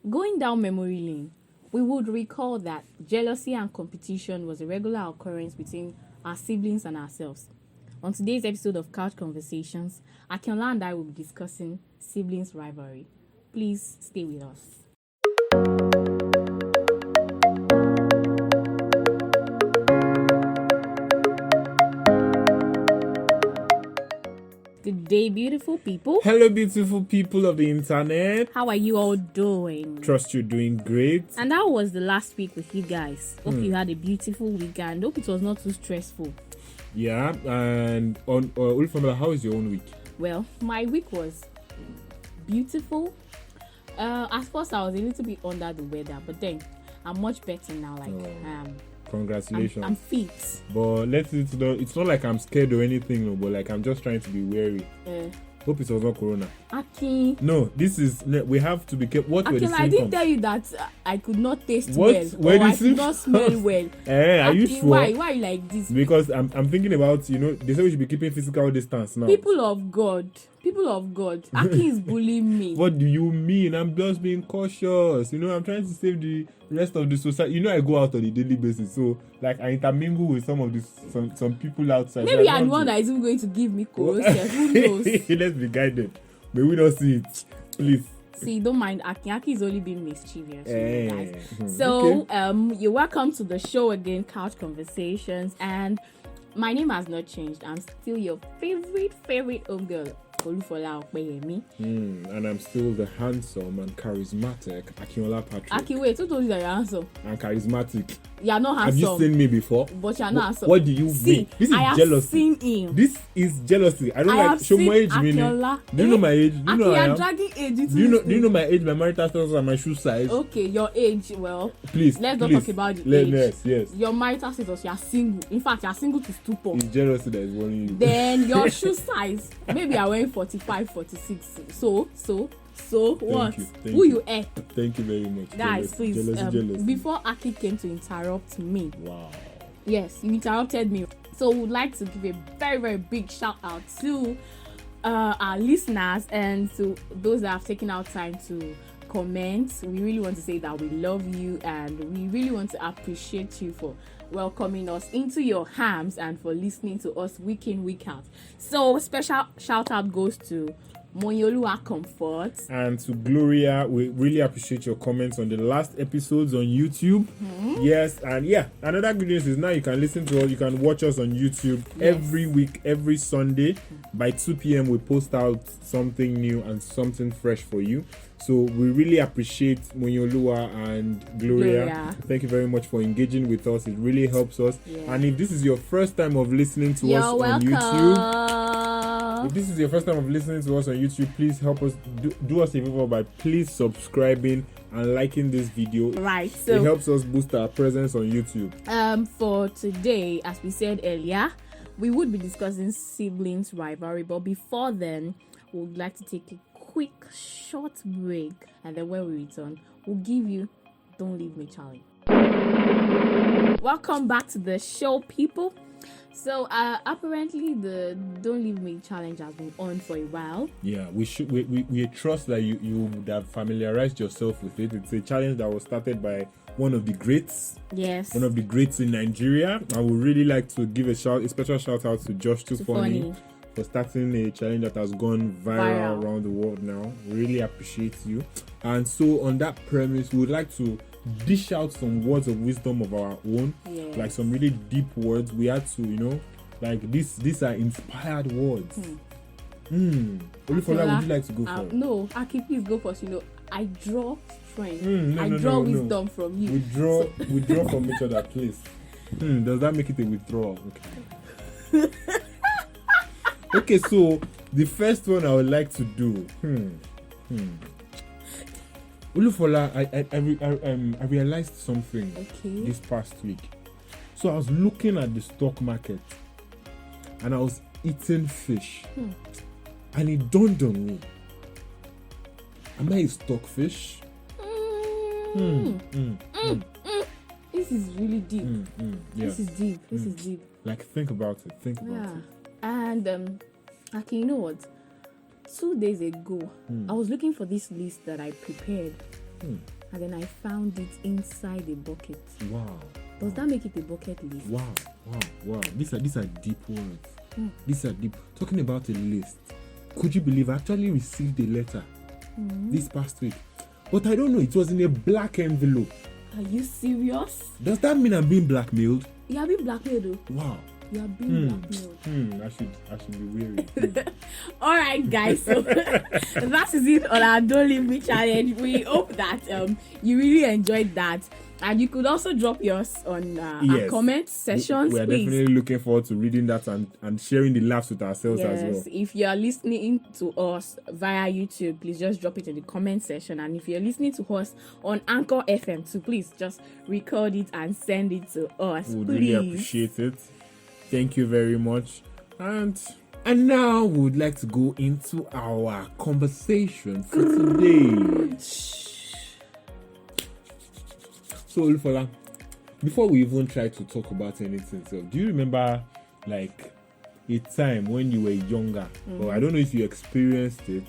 Going down memory lane, we would recall that jealousy and competition was a regular occurrence between our siblings and ourselves. On today's episode of Couch Conversations, Akinola and I will be discussing siblings rivalry. Please stay with us. Good day, beautiful people. Hello, beautiful people of the internet. How are you all doing? Trust you're doing great. And that was the last week with you guys. Hope you had a beautiful weekend. Hope it was not too stressful. Yeah, and on Ulfamela, how is your own week? Well, my week was beautiful. At first, I was a little bit under the weather, but then I'm much better now. Congratulations. I'm fit. But it's not like I'm scared or anything, no, but like I'm just trying to be wary. Hope it was not corona. Aki. No, we have to be careful. What were the symptoms? I didn't tell you that I could not taste what? well. Or I could not smell well. Are you sure? Why are you like this? Because I'm thinking about, they say we should be keeping physical distance now. People of God. Aki is bullying me. What do you mean? I'm just being cautious. I'm trying to save the rest of the society. I go out on a daily basis, so like I intermingle with some people outside. Maybe I'm the one that is even going to give me corona. Who knows? Let's be guided. May we not see it, please. See, don't mind Aki. Aki is only being mischievous, guys. So, okay. You're welcome to the show again, Couch Conversations, and my name has not changed. I'm still your favorite home girl, Olufola Okpeyemi. And I'm still the handsome and charismatic Akinola Patrick. Aki, wait, who told you that you're handsome? And charismatic. You are not handsome. Have you seen me before? But you're not handsome. What do you mean? This is I jealousy. have seen him. This is jealousy. I don't like show my age. Akinola. Do you know my age? Do you know I am? Dragging age into do you know my age, my marital status, and my shoe size? Okay, your age. Well, let's not talk about the age. Yes. Your marital status, you are single. In fact, you are single to stupor. It's jealousy that is worrying you. Then your shoe size, maybe you are wearing 45, 46. So what? Who you help? Thank you very much. Guys, please. Jealousy. Before Aki came to interrupt me. Wow. Yes, you interrupted me. So we would like to give a very, very big shout out to our listeners and to those that have taken out time to comment. We really want to say that we love you and we really want to appreciate you for welcoming us into your homes and for listening to us week in, week out. So special shout out goes to Monyolua Comfort and to Gloria. We really appreciate your comments on the last episodes on YouTube. Yes, and another good news is now you can listen to us, you can watch us on YouTube every week, every Sunday by 2 p.m. we post out something new and something fresh for you. So we really appreciate Monyolua and Gloria. Thank you very much for engaging with us. It really helps us. And if this is your first time of listening to us on YouTube, if this is your first time of listening to us on YouTube, please help us do us a favor by please subscribing and liking this video. Right. So it helps us boost our presence on YouTube. For today, as we said earlier, we would be discussing siblings rivalry, but before then, we would like to take a quick short break, and then when we return, we'll give you Don't Leave Me Challenge. Welcome back to the show, people. So apparently the Don't Leave Me challenge has been on for a while. Yeah, we trust that you would have familiarized yourself with it. It's a challenge that was started by one of the greats. Yes. One of the greats in Nigeria. I would really like to give a special shout out to Josh Too Funny for starting a challenge that has gone viral around the world now. Really appreciate you. And so on that premise, we would like to dish out some words of wisdom of our own, like some really deep words. We had to, like these are inspired words. Olufola, would you like to go first? No, Aki, please go first. I draw strength. I draw wisdom from you. We draw from each other, please. Does that make it a withdrawal? Okay. Okay, so the first one I would like to do. Olufola, I realized something this past week. So I was looking at the stock market and I was eating fish. And it dawned on me. Am I a stockfish? This is really deep. This is deep. This is deep. Like, think about it. Think about it. And Aki, you know what? 2 days ago, I was looking for this list that I prepared. and then I found it inside a bucket. Wow. Does that make it a bucket list? Wow. These are deep words. These are deep. Talking about a list. Could you believe I actually received a letter this past week? But I don't know. It was in a black envelope. Are you serious? Does that mean I'm being blackmailed? You are being blackmailed though. Wow. You are being blackmailed. I should be wary. All right, guys. So that is it on our Don't Leave Me challenge. We hope that you really enjoyed that, and you could also drop yours on our comment sessions. We are definitely looking forward to reading that and sharing the laughs with ourselves as well. If you are listening to us via YouTube, please just drop it in the comment section. And if you're listening to us on Anchor FM too, please just record it and send it to us. We would really appreciate it. Thank you very much. And now we would like to go into our conversation for today. So, Olufola, before we even try to talk about anything, so do you remember like a time when you were younger, or I don't know if you experienced it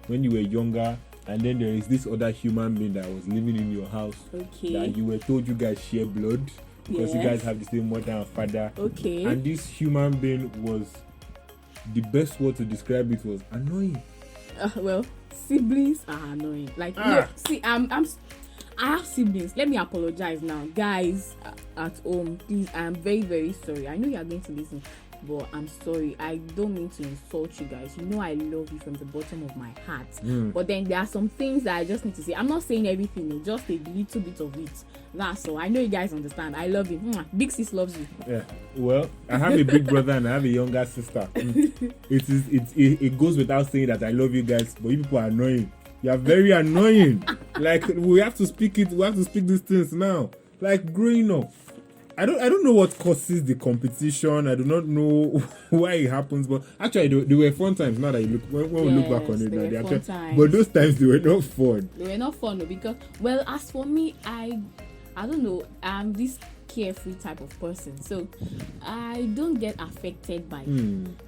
when you were younger, and then there is this other human being that was living in your house that you were told you guys share blood because you guys have the same mother and father. Okay. And this human being was, the best word to describe it was annoying. Well, siblings are annoying. Like, no, see, I have siblings. Let me apologize now, guys at home. Please, I'm very, very sorry. I know you are going to listen, but I'm sorry. I don't mean to insult you guys. You know I love you from the bottom of my heart. But then there are some things that I just need to say. I'm not saying everything, just a little bit of it. That's all. I know you guys understand. I love you. Big sis loves you. Yeah. Well, I have a big brother and I have a younger sister. It goes without saying that I love you guys, but you people are annoying. You are very annoying. Like, we have to speak it. We have to speak these things now. Like, growing up, I don't know what causes the competition. I do not know why it happens. But actually, there were fun times. Now that you look, when we look back on it, but those times they were not fun. They were not fun because, well, as for me, I don't know. I'm this carefree type of person, so I don't get affected by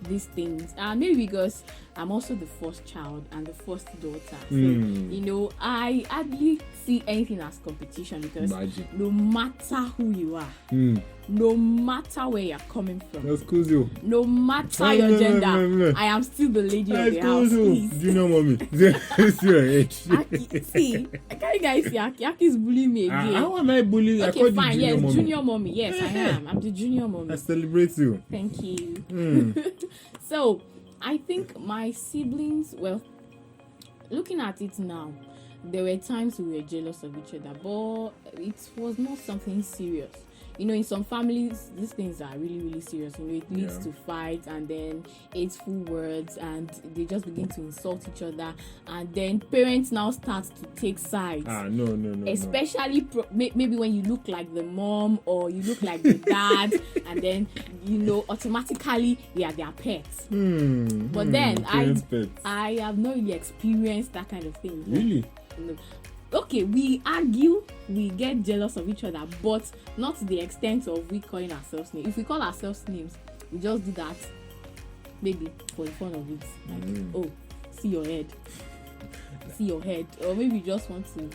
these things. Maybe because I'm also the first child and the first daughter, so I hardly see anything as competition because no matter who you are, no matter where you're coming from, no matter your gender, I am still the lady of the house. Please. Junior mommy. See, can you guys see Aki is bullying me again? How am I bullying? Okay, fine. Yes, mommy. Junior mommy. Yes, I am. I'm the junior mommy. I celebrate you. Thank you. So, I think my siblings, well, looking at it now, there were times we were jealous of each other, but it was not something serious. In some families, these things are really, really serious. It leads to fights and then hateful words, and they just begin to insult each other. And then parents now start to take sides. No. Especially maybe when you look like the mom or you look like the dad, and then automatically they are their pets. But then I have not really experienced that kind of thing. Really? No. Okay, we argue, we get jealous of each other, but not to the extent of we calling ourselves names. If we call ourselves names, we just do that maybe for the fun of it. Like, oh, see your head. Or maybe we just want to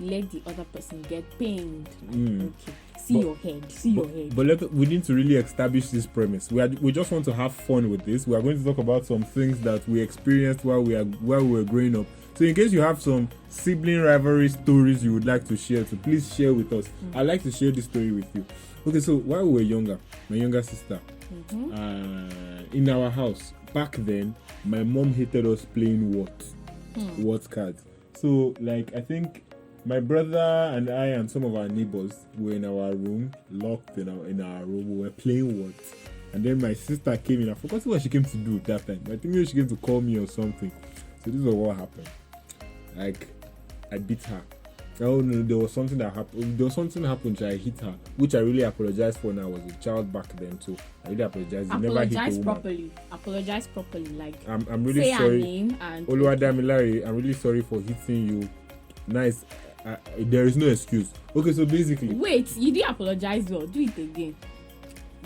let the other person get pained. Okay, see your head. But we need to really establish this premise. We just want to have fun with this. We are going to talk about some things that we experienced while we were growing up. So in case you have some sibling rivalry stories you would like to share, so please share with us. I'd like to share this story with you. Okay, so while we were younger, my younger sister, in our house, back then, my mom hated us playing what cards. So, like, I think my brother and I and some of our neighbors were in our room, locked in our room, we were playing what. And then my sister came in. I forgot what she came to do at that time. I think maybe she came to call me or something. So this is what happened. Like, I beat her. Oh no, there was something that happened. There was something happened. I hit her, which I really apologize for. Now I was a child back then too. I really apologize. Apologize properly. Like, I'm really say sorry. Her name and Oluwadamilare, I'm really sorry for hitting you. Nice. There is no excuse. Okay, so basically. Wait, you didn't apologize well. Do it again.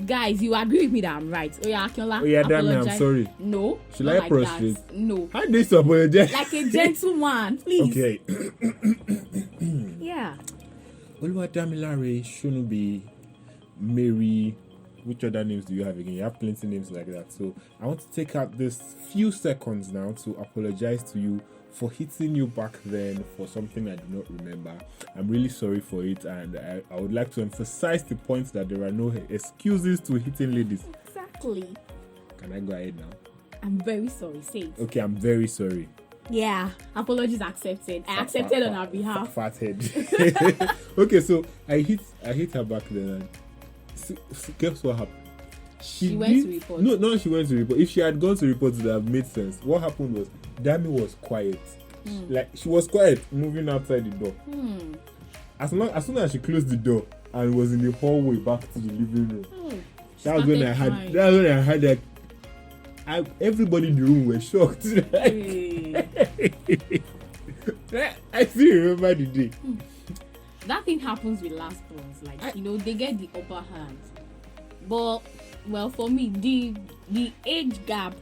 Guys, you agree with me that I'm right. Akinola, Dami, I'm sorry. No. Should I prostrate? No. How do you apologize? Like a gentleman, please. Okay. Oluwadamilare, Shunubi, Mary. Which other names do you have again? You have plenty names like that. So I want to take out this few seconds now to apologize to you for hitting you back then for something I do not remember. I'm really sorry for it, and I would like to emphasize the point that there are no excuses to hitting ladies. Exactly. Can I go ahead now? I'm very sorry. Say it. Okay, I'm very sorry. Yeah, apologies accepted. I accepted on our behalf. Fat head. Okay, so I hit her back then. And guess what happened? She went to report. No, she went to report. If she had gone to report, it would have made sense. What happened was Dami was quiet. Like she was quiet, moving outside the door. As soon as she closed the door and was in the hallway back to the living room, that was when I had that. Everybody in the room were shocked. I still remember the day. That thing happens with last ones. Like, they get the upper hand. But, well, for me, the age gap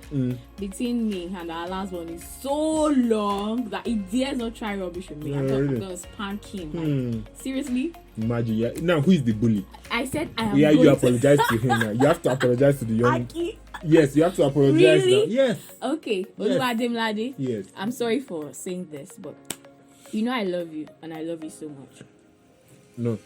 between me and our last one is so long that it dares not try rubbish with me. I'm gonna spank him. Like, seriously? Imagine. Yeah. Now, who is the bully? I said I am. Yeah, you apologize to him now. You have to apologize to the young. Aki? Yes, you have to apologize now. Yes. Okay. Yes. Oluwademilade. Yes. I'm sorry for saying this, but I love you and I love you so much. No.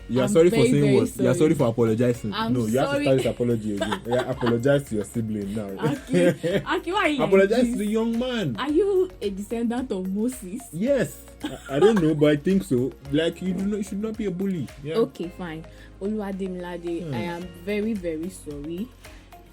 You are I'm sorry for saying what? sorry. You are sorry for apologizing. I'm you have to sorry. start this apology again. Yeah, apologize to your sibling now. Aki, why are you Apologize like to the this? young man. Are you a descendant of Moses? Yes. I don't know, but I think so. Like you should not be a bully. Yeah. Okay, fine. Oluwademilade, I am very, very sorry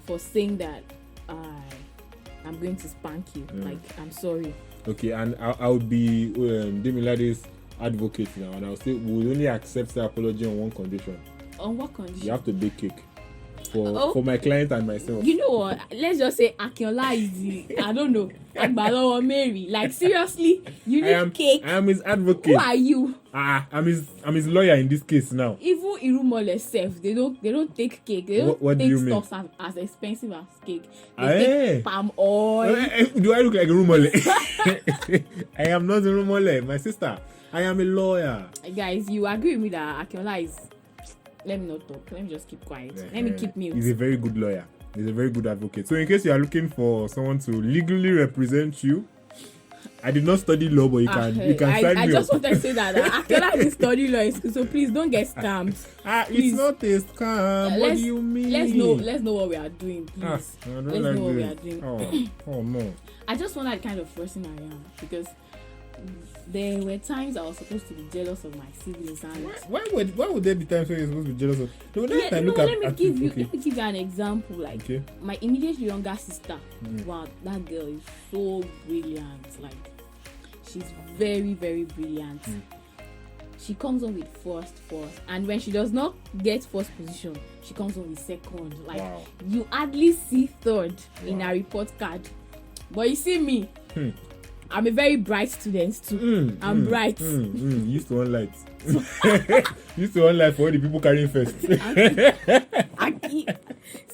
for saying that I'm going to spank you. Like, I'm sorry. Okay, and I would be Demilade's advocate now, and I'll say we'll only accept the apology on one condition. On what condition? You have to bake cake for my client and myself. You know what? Let's just say Akinola is the, I don't know, Agbalo or Mary. Like, seriously, you need cake. I am his advocate. Who are you? I'm his lawyer in this case now. Even Irumole self, they don't take cake. They don't what take do you stuff as expensive as cake. They take palm oil. Do I look like a rumole? I am not a rumole, my sister. I am a lawyer. Guys, you agree with me that Akinola is... Let me not talk. Let me just keep quiet. Let me keep mute. He's a very good lawyer. He's a very good advocate. So in case you are looking for someone to legally represent you, I did not study law, but you can sign me I just up. wanted to say that Akinola didn't study law in school, so please don't get scammed. It's not a scam. What do you mean? Let's know what we are doing, please. Let's know what we are doing. Oh no. I just wonder the kind of person I am, because there were times I was supposed to be jealous of my siblings, and Why would there be times when you're supposed to be jealous of? let me give you an example. Like, my immediate younger sister, wow, that girl is so brilliant. Like, she's very, very brilliant. She comes on with first, and when she does not get first position, she comes on with second. Like, you hardly see third in her report card. But you see me, I'm a very bright student too. I'm bright. Used to on lights. Used to on light for all the people carrying first. Aki,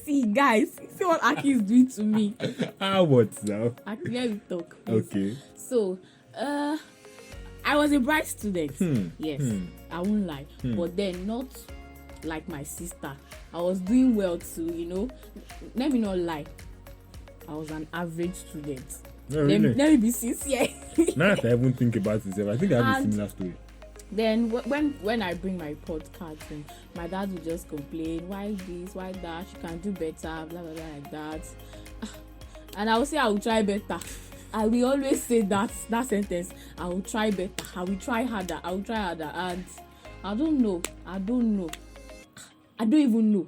see guys, see what Aki is doing to me. What now? Aki, let me talk. Please. Okay. So, I was a bright student. Yes, I won't lie. But then not like my sister. I was doing well too. Let me not lie. I was an average student. No, really? Let me be sincere. Now that I even think about it, I think I have a similar story. Then when I bring my report cards in, my dad will just complain, why this, why that, you can do better, blah blah blah, like that. And I will say I will try better. I will always say that sentence. I will try better. I will try harder. And I don't know. I don't even know.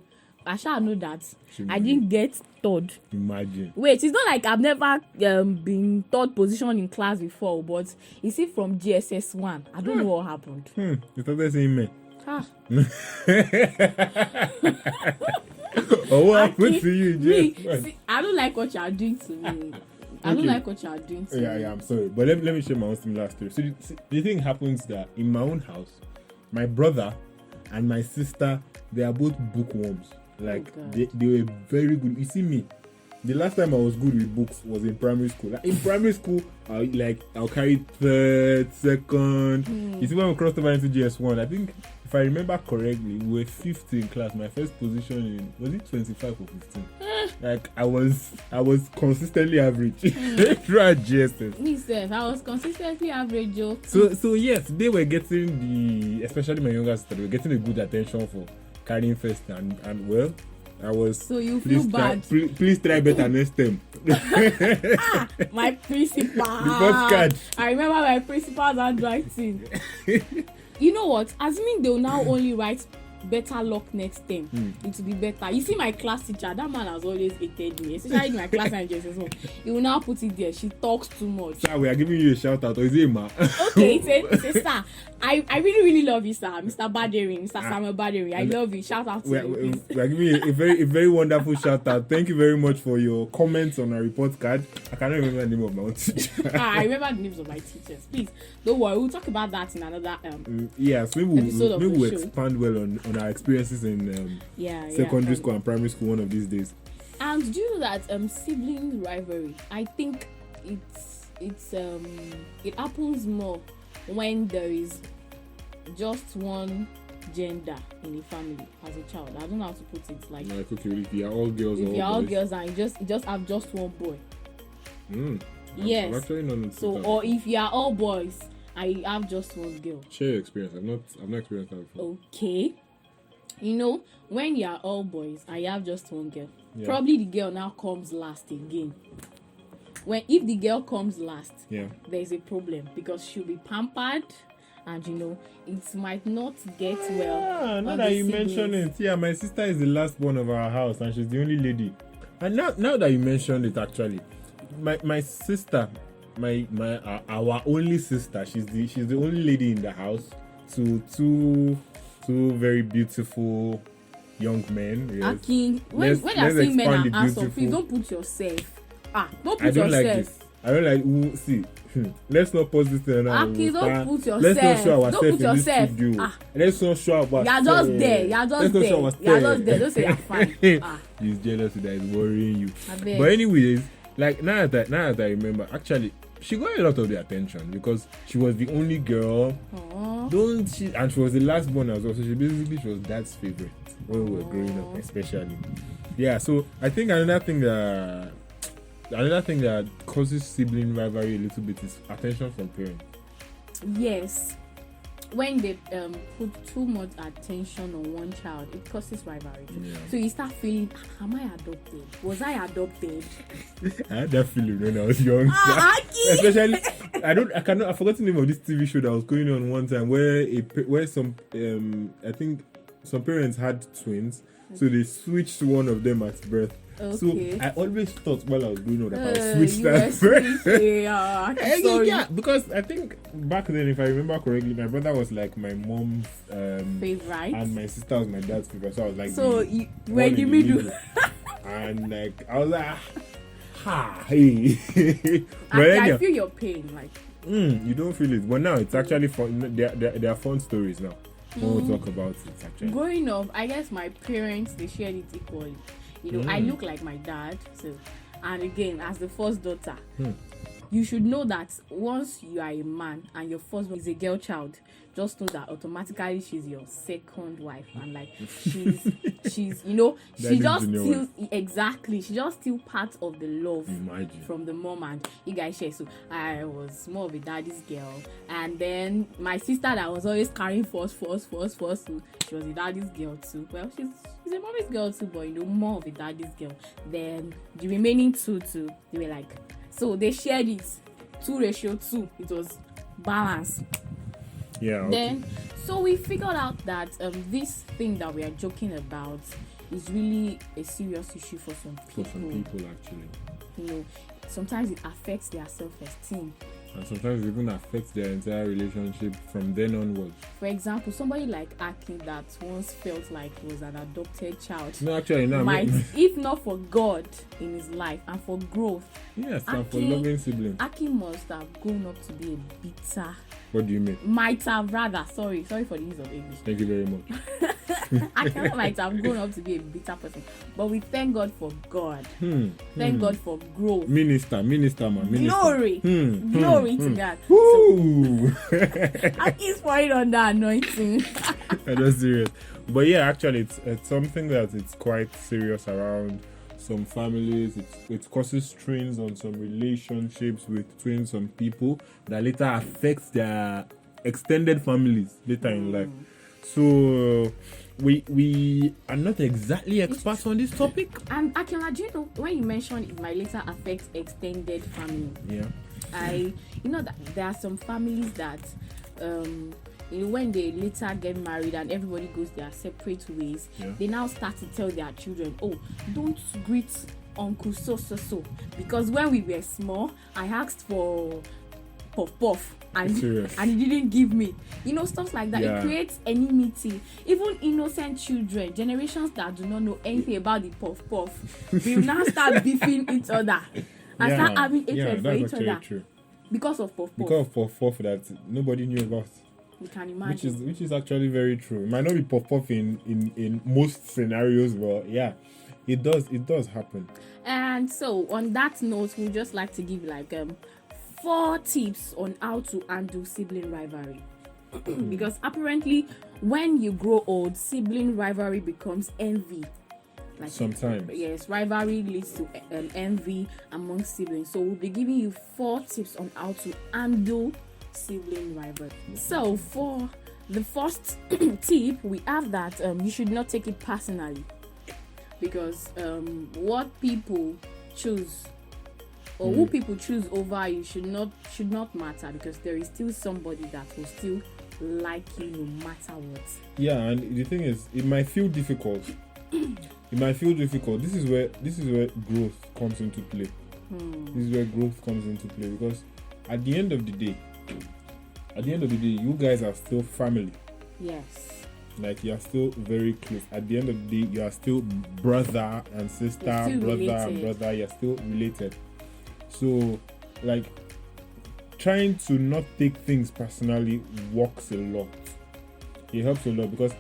I shall know that I didn't get third. Imagine. Wait, it's not like I've never been third position in class before, but you see, from GSS 1, I don't know what happened. You started saying me. Or what happened to you, see, I don't like what you are doing to me. I don't like what you are doing to me. Yeah, I'm sorry. But let me share my own similar story. So the thing happens that in my own house, my brother and my sister, they are both bookworms. Like, they were very good. You see me, The last time I was good with books was in primary school. Like, in primary school, I'll carry third, second. You see, when we crossed over into GS1, I think if I remember correctly, we were 5th in class. My first position was it 25 or 15? Like I was consistently average throughout GSS. Me self, I was consistently average. So yes, they were getting especially my younger sister, they were getting a good attention for carrying first and well. I was. So you feel bad. Please try better next time. My principal. The first card. I remember my principal's handwriting. You know what? Assuming they will now only write better luck next time, it will be better. You see, my class teacher, that man has always hated me, especially in my class and JSS1. He will now put it there. She talks too much. Sir, we are giving you a shout out. Or is it a ma? Okay, say sir. I really love you, sir. Mr. Baderi, Mr. Samuel Baderi. I love you. Shout out to you. We are giving you a very wonderful shout out. Thank you very much for your comments on our report card. I cannot remember the name of my own teacher. I remember the names of my teachers. Please don't worry. We'll talk about that in another yes, maybe we'll expand well on our experiences in secondary school and primary school one of these days. And do you know that sibling rivalry? I think it happens more when there is just one gender in a family as a child. I don't know how to put it. Like okay, if you are all girls, if you are all girls and you just have just one boy. Yes. I'm actually not so, or if you are all boys, I have just one girl. Share your experience. I've not experienced that before. Okay. You know, when you are all boys, I have just one girl. Yeah. Probably the girl now comes last again. If the girl comes last, there's a problem because she'll be pampered, and you know it might not get well. Now that you mention it, my sister is the last born of our house, and she's the only lady. And now that you mentioned it, actually, my sister, our only sister, she's the only lady in the house. So two very beautiful young men. Yes. Akin, when you're saying men are handsome, please don't put yourself. Don't put yourself. Like this. I don't like. See, let's not pause this thing now. Aki, don't put yourself. Let's not show ourselves in this studio. Let's not show ourselves. You're just there. You're just there. Don't say you're fine. He's jealous that is worrying you. But anyways, like now that I remember, actually, she got a lot of the attention because she was the only girl. And she was the last born as well. So she was dad's favorite when we were growing up, especially. Yeah. So I think another thing that causes sibling rivalry a little bit is attention from parents. Yes. When they put too much attention on one child, it causes rivalry. Yeah. So you start feeling, am I adopted? Was I adopted? I had that feeling when I was young. Especially, I've forgotten the name of this TV show that was going on one time where some I think some parents had twins, so they switched one of them at birth. Okay. So I always thought while I was growing up that I would switch that first. Yeah, because I think back then, if I remember correctly, my brother was like my mom's favorite, and my sister was my dad's favorite. So I was like, so you were in the middle. And like I was like, hey. I feel your pain, like. You don't feel it, but now it's actually fun. There are fun stories now. When we talk about it, actually. Growing up, I guess my parents, they shared it equally. You know, I look like my dad, so, and again, as the first daughter, you should know that once you are a man and your first one is a girl child, just know that automatically she's your second wife, and like she's you know, she just still part of the love from the mom, and you guys share. So I was more of a daddy's girl, and then my sister that was always carrying first, so she was a daddy's girl too. Well, she's a mommy's girl too, but you know, more of a daddy's girl. Then the remaining two too, they were like, so they shared it 2:2. It was balanced. Yeah. Okay. Then, so we figured out that this thing that we are joking about is really a serious issue for some people. For some people, actually. You know, sometimes it affects their self-esteem. And sometimes it even affects their entire relationship from then onwards. For example, somebody like Aki that once felt like was an adopted child. No, actually, no. Might, if not for God in his life and for growth. Yes, and for loving siblings. Aki must have grown up to be a bitter What do you mean? Might have rather. Sorry for the use of English. Thank you very much. I cannot might have grown up to be a bitter person, but we thank God for God. Thank God for growth. Minister, man. Glory, glory to God. Woo! I keep pouring on that anointing. I'm just serious. But yeah, actually, it's something that it's quite serious around some families. It causes strains on some relationships between some people that later affects their extended families later in life. So we are not exactly experts on this topic. And Akila, do you know when you mentioned it might later affect extended family? Yeah. That there are some families that when they later get married and everybody goes their separate ways, they now start to tell their children, oh, don't greet uncle so because when we were small I asked for puff and he didn't give me, stuff like that. It creates enmity. Even innocent children, generations that do not know anything about the puff will now start beefing each other and start having hatred for each other. True. Because of puff Because of that nobody knew about. You can imagine. Which is actually very true. It might not be puff in most scenarios, but yeah, it does happen. And so on that note, we'd just like to give 4 tips on how to handle sibling rivalry. Because apparently when you grow old, sibling rivalry becomes envy. Sometimes. Yes, rivalry leads to envy among siblings. So we'll be giving you 4 tips on how to handle sibling rivalry. So for the first tip, we have that you should not take it personally, because what people choose or who people choose over you should not matter, because there is still somebody that will still like you no matter what. Yeah, and the thing is, it might feel difficult. This is where growth comes into play. Because at the end of the day, you guys are still family. Like you are still very close. At the end of the day, you are still brother and sister, and brother. You're still related. So, trying to not take things personally works a lot. It helps a lot, because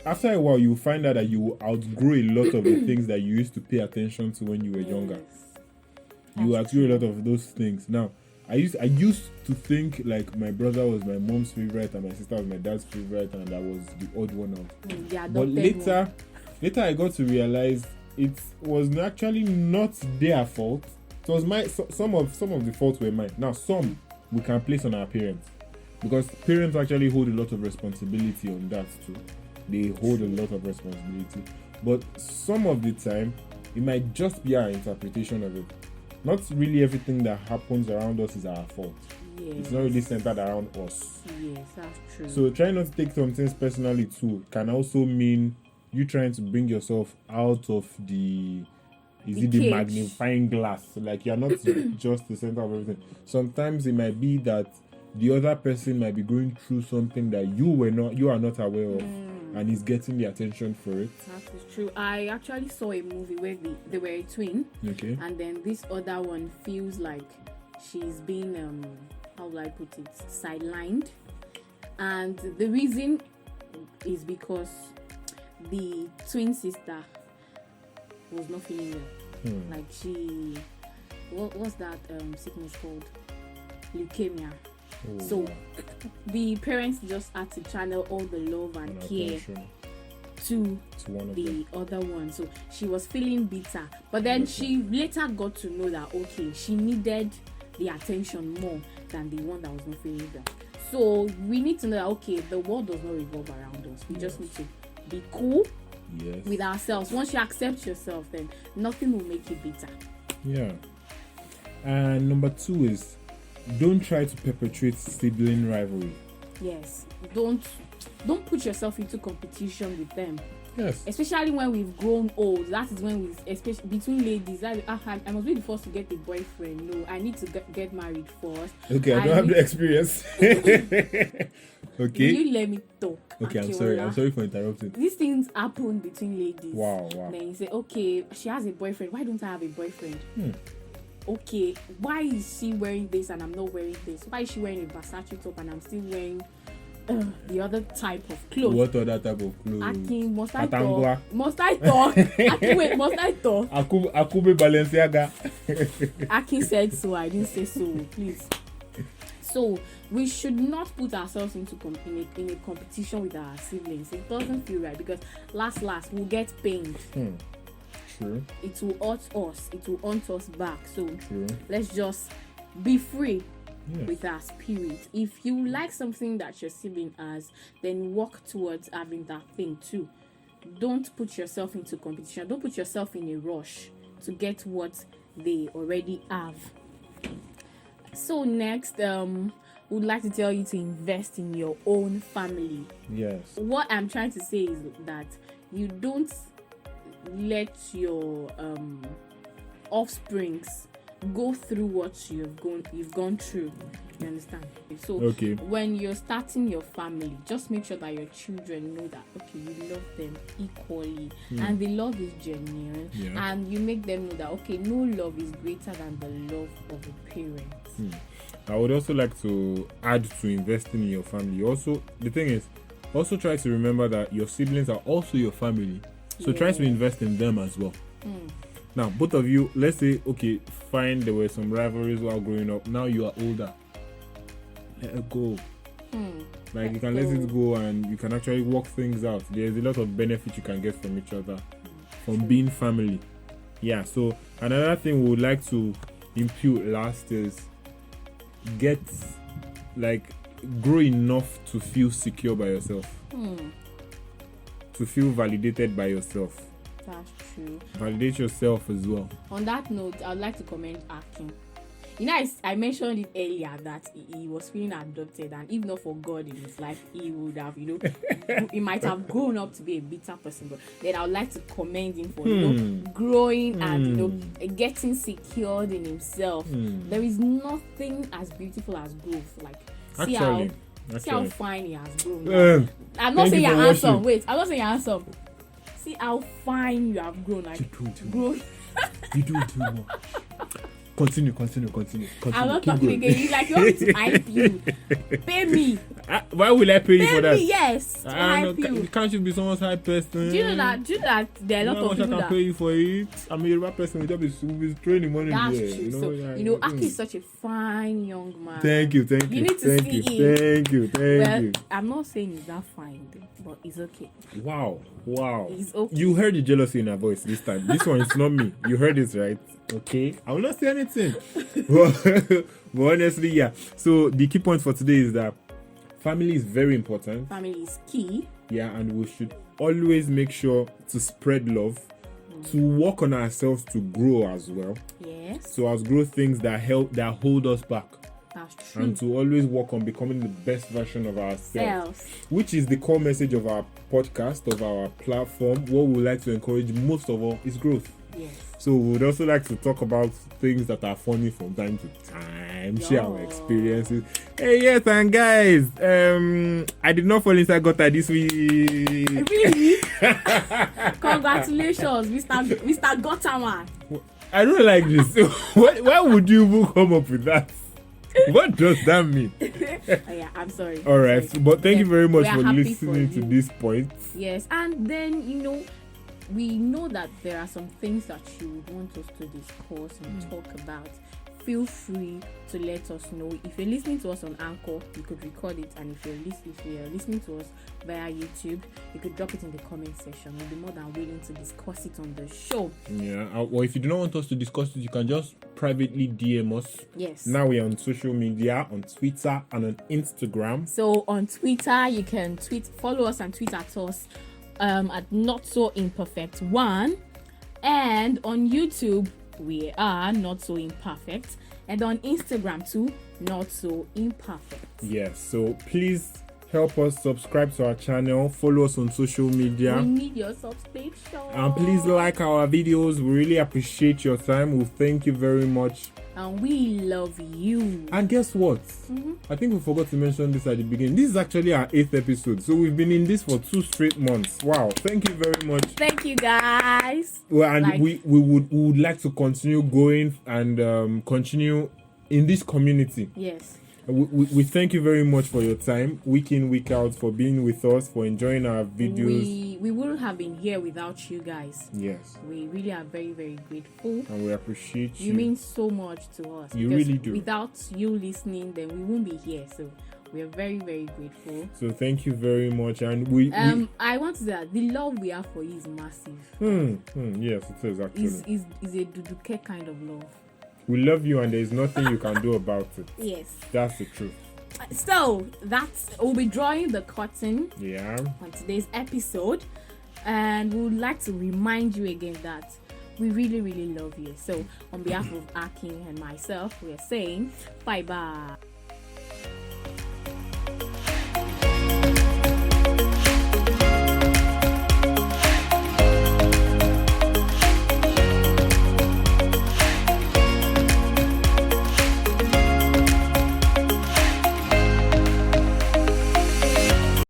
after a while, you will find out that you will outgrow a lot of the things that you used to pay attention to when you were younger. You outgrow a lot of those things. Now, I used to think like my brother was my mom's favorite and my sister was my dad's favorite, and I was the odd one out. But later I got to realize it was actually not their fault. It was some of the faults were mine. Now some we can place on our parents, because parents actually hold a lot of responsibility on that too. They hold a lot of responsibility, but some of the time it might just be our interpretation of it. Not really everything that happens around us is our fault. Yes. It's not really centered around us. Yes, that's true. So trying not to take some things personally too can also mean you trying to bring yourself out of the magnifying glass. Like you're not just the center of everything. Sometimes it might be that the other person might be going through something that you are not aware of, and is getting the attention for it. That is true. I actually saw a movie where they were a twin. Okay. And then this other one feels like she's being how will I put it, sidelined. And the reason is because the twin sister was not feeling well. Like what's that sickness called? Leukemia. So the parents just had to channel all the love and care to the other one. So she was feeling bitter, but then she later got to know that she needed the attention more than the one that was not feeling well. So we need to know that the world does not revolve around us. We just need to be cool with ourselves. Once you accept yourself, then nothing will make you bitter. Yeah. And number 2 is, don't try to perpetuate sibling rivalry. Yes, don't put yourself into competition with them. Yes. Especially when we've grown old. That is when especially between ladies, I must be the first to get a boyfriend. No, I need to get married first. Okay, I don't have the experience. Okay. Will you let me talk? Okay, I'm sorry for interrupting. These things happen between ladies. Wow. Then you say, okay, she has a boyfriend. Why don't I have a boyfriend? okay, why is she wearing this and I'm not wearing this? Why is she wearing a Versace top and I'm still wearing the other type of clothes? What other type of clothes? Akin, must I Atangwa. talk? Must I talk? Akin, wait, must I talk? Akube Balenciaga. Akin said so, I didn't say so, please. So we should not put ourselves into in a competition with our siblings. It doesn't feel right because last we'll get pained. True. It will hurt us. It will haunt us back. So True. let's just be free. Yes. With our spirit. If you like something that your sibling has, then work towards having that thing too. Don't put yourself into competition. Don't put yourself in a rush to get what they already have. So next, would like to tell you to invest in your own family. Yes. What I'm trying to say is that you don't let your offsprings go through what you've gone through. You understand? So Okay. when you're starting your family, just make sure that your children know that okay, you love them equally and the love is genuine, and you make them know that okay, no love is greater than the love of a parent. I would also like to add to investing in your family. Also, the thing is, also try to remember that your siblings are also your family. So try to invest in them as well. Now, both of you, let's say, okay, fine, there were some rivalries while growing up. Now you are older. Let it go. Like, you can let it go and you can actually work things out. There's a lot of benefit you can get from each other, from being family. Yeah, so another thing we would like to impute last is grow enough to feel secure by yourself. To feel validated by yourself. That's true. Validate yourself as well. On that note, I'd like to commend Akin. You know, I mentioned it earlier that he was feeling adopted, and if not for God in his life, he would have, he might have grown up to be a bitter person. But then I would like to commend him for, growing and, getting secured in himself. There is nothing as beautiful as growth. Like, see how fine he has grown. I'm not saying you're handsome. Wait, I'm not saying you're handsome. See how fine you have grown. Like, You do too much. Continue. I'm not talking again. You want me to hype you. Pay me. Why will I pay you for that? Pay me, yes. To hype you. Can't you be someone's hype person? Do you know that there are a lot of people I can pay you for it? I'm a Yoruba person. We'll be throwing the money. That's there, true. Aki is such a fine young man. Thank you. You need to see him. Thank you. I'm not saying he's that fine, but it's okay. Wow. It's okay. You heard the jealousy in her voice this time. This one is not me. You heard it right. Okay, I will not say anything. But honestly, yeah. So the key point for today is that family is very important. Family is key. Yeah, and we should always make sure to spread love, to work on ourselves to grow as well. Yes. So as grow things that hold us back. That's true. And to always work on becoming the best version of ourselves, which is the core message of our podcast, of our platform. What we like to encourage most of all is growth. Yes. So we would also like to talk about things that are funny from time to time, share our experiences. Hey, yes, and guys, I did not fall inside gutter this week. Really? Congratulations, Mr. Gutterman. I don't like this. Why would you even come up with that? What does that mean? Yeah, I'm sorry. All right, but thank you very much for listening to this point. Yes, and then we know that there are some things that you would want us to discuss and talk about. Feel free to let us know. If you're listening to us on Anchor, you could record it, and if you're listening to us via YouTube, you could drop it in the comment section. We'll be more than willing to discuss it on the show. Yeah, or if you do not want us to discuss it, you can just privately DM us. Yes. Now we're on social media, on Twitter and on Instagram. So on Twitter, you can follow us and tweet at us at Not So Imperfect 1, and on YouTube we are Not So Imperfect, and on Instagram too, Not So Imperfect. Yes, so please help us subscribe to our channel, follow us on social media. We need your subscription. And please like our videos. We really appreciate your time. We thank you very much. And we love you. And guess what? I think we forgot to mention this at the beginning. This is actually our 8th episode. So we've been in this for 2 straight months. Wow. Thank you very much. Thank you, guys. Well, and we would like to continue going and continue in this community. Yes. We thank you very much for your time, week in, week out, for being with us, for enjoying our videos. We wouldn't have been here without you guys. Yes. We really are very, very grateful. And we appreciate you. You mean so much to us. You really do. Without you listening, then we won't be here. So we are very, very grateful. So thank you very much. And I want to say that the love we have for you is massive. Yes, it is actually. Is a duduke kind of love. We love you, and there is nothing you can do about it. Yes. That's the truth. So we'll be drawing the curtain. Yeah. On today's episode, and we would like to remind you again that we really, really love you. So on behalf of Akin and myself, we are saying bye bye.